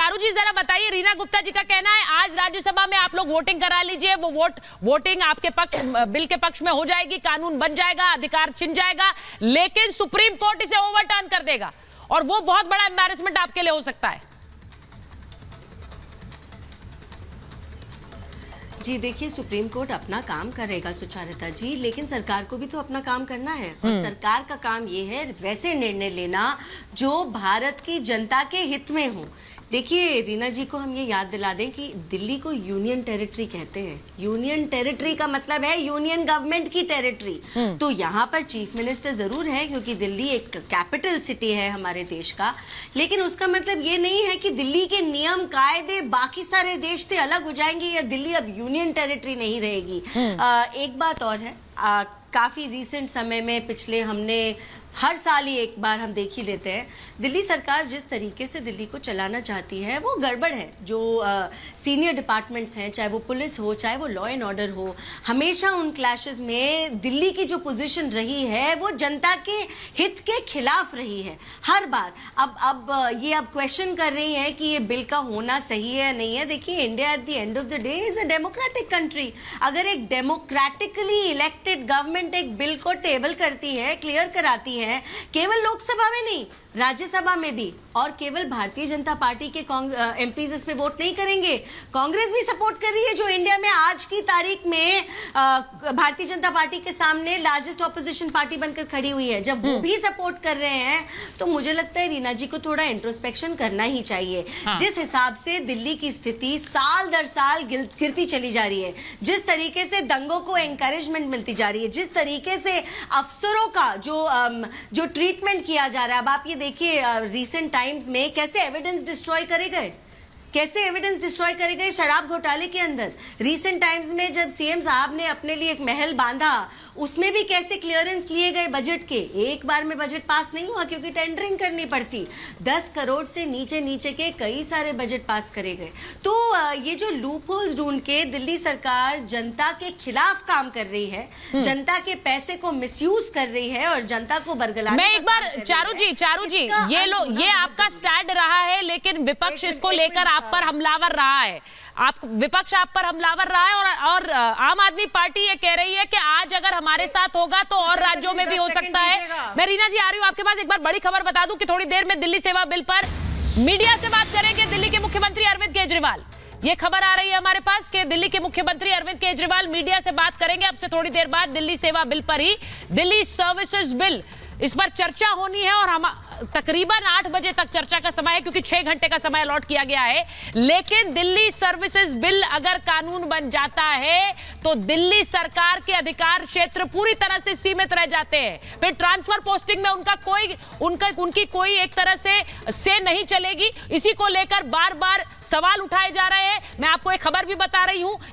चारू जी जरा बताइए, रीना गुप्ता जी का कहना है आज राज्यसभा में आप लोग वोटिंग करा लीजिए, वो वोटिंग आपके पक्ष, बिल के पक्ष में हो जाएगी, कानून बन जाएगा, अधिकार छिन जाएगा, लेकिन सुप्रीम कोर्ट इसे ओवरटर्न कर देगा और वो बहुत बड़ा एम्बैरेसमेंट आपके लिए हो सकता है। जी देखिए, सुप्रीम कोर्ट अपना काम करेगा सुचारिता जी, लेकिन सरकार को भी तो अपना काम करना है और सरकार का काम ये है वैसे निर्णय लेना जो भारत की जनता के हित में हो। देखिए रीना जी को हम ये याद दिला दें कि दिल्ली को यूनियन टेरिटरी कहते हैं। यूनियन टेरिटरी का मतलब है यूनियन गवर्नमेंट की टेरिटरी। तो यहाँ पर चीफ मिनिस्टर जरूर है क्योंकि दिल्ली एक कैपिटल सिटी है हमारे देश का, लेकिन उसका मतलब ये नहीं है कि दिल्ली के नियम कायदे बाकी सारे देश से अलग हो जाएंगे या दिल्ली अब यूनियन टेरिटरी नहीं रहेगी। एक बात और है, काफी रिसेंट समय में पिछले हमने हर साल ही एक बार हम देख ही लेते हैं, दिल्ली सरकार जिस तरीके से दिल्ली को चलाना चाहती है वो गड़बड़ है। जो सीनियर डिपार्टमेंट्स हैं, चाहे वो पुलिस हो चाहे वो लॉ एंड ऑर्डर हो, हमेशा उन क्लैशेस में दिल्ली की जो पोजीशन रही है वो जनता के हित के खिलाफ रही है हर बार। अब क्वेश्चन कर रही है कि ये बिल का होना सही है या नहीं है। देखिए, India at the end of the day is a democratic country. अगर एक डेमोक्रेटिकली इलेक्टेड गवर्नमेंट एक बिल को टेबल करती है, क्लियर कराती है, केवल लोकसभा में नहीं राज्यसभा में भी, और केवल भारतीय जनता पार्टी के एमपीज इस पे वोट नहीं करेंगे, कांग्रेस भी सपोर्ट कर रही है जो इंडिया में आज की तारीख में भारतीय जनता पार्टी के सामने लार्जेस्ट ऑपोजिशन पार्टी बनकर खड़ी हुई है। जब वो भी सपोर्ट कर रहे हैं तो मुझे लगता है रीना जी को थोड़ा इंट्रोस्पेक्शन करना ही चाहिए। जिस हिसाब से दिल्ली की स्थिति साल दर साल गिरती चली जा रही है, जिस तरीके से दंगों को एनकरेजमेंट मिलती जा रही है, जिस तरीके से अफसरों का जो ट्रीटमेंट किया जा रहा है, अब आप ये देखिए रिसेंट टाइम्स में कैसे एविडेंस डिस्ट्रॉय करे गए शराब घोटाले के अंदर। रिसेंट टाइम्स में जब सीएम साहब ने अपने लिए एक महल बांधा, उसमें भी कैसे क्लियरेंस लिए गए बजट के। एक बार में बजट पास नहीं हुआ क्योंकि टेंडरिंग करनी पड़ती। 10 करोड़ से नीचे के कई सारे बजट पास करे गए। तो ये जो लूप होल्स ढूंढ के दिल्ली सरकार जनता के खिलाफ काम कर रही है, जनता के पैसे को मिसयूज कर रही है और जनता को बरगलाने मैं एक बार चारू जी ये आपका स्टैंड रहा है, लेकिन विपक्ष इसको लेकर आप पर हमलावर रहा है। विपक्ष आप पर हमलावर रहा है और आम आदमी पार्टी ये कह रही है कि आज अगर हमारे साथ होगा तो और राज्यों में भी हो सकता है। मैं रीना जी आ रही हूँ आपके पास। एक बार बड़ी खबर बता दूं कि थोड़ी देर में दिल्ली सेवा बिल पर मीडिया से बात करेंगे दिल्ली के मुख्यमंत्री अरविंद केजरीवाल। ये खबर आ रही है हमारे पास कि दिल्ली के मुख्यमंत्री अरविंद केजरीवाल मीडिया से बात करेंगे अब से थोड़ी देर बाद दिल्ली सेवा बिल पर ही। दिल्ली सर्विसेज बिल, इस पर चर्चा होनी है और हम तकरीबन 8 बजे तक चर्चा का समय है क्योंकि 6 घंटे का समय अलॉट किया गया है। लेकिन दिल्ली सर्विसेज बिल अगर कानून बन जाता है तो दिल्ली सरकार के अधिकार क्षेत्र पूरी तरह से सीमित रह जाते हैं। फिर ट्रांसफर पोस्टिंग में उनकी कोई एक तरह से नहीं चलेगी। इसी को लेकर बार बार सवाल उठाए जा रहे हैं। मैं आपको एक खबर भी बता रही हूं,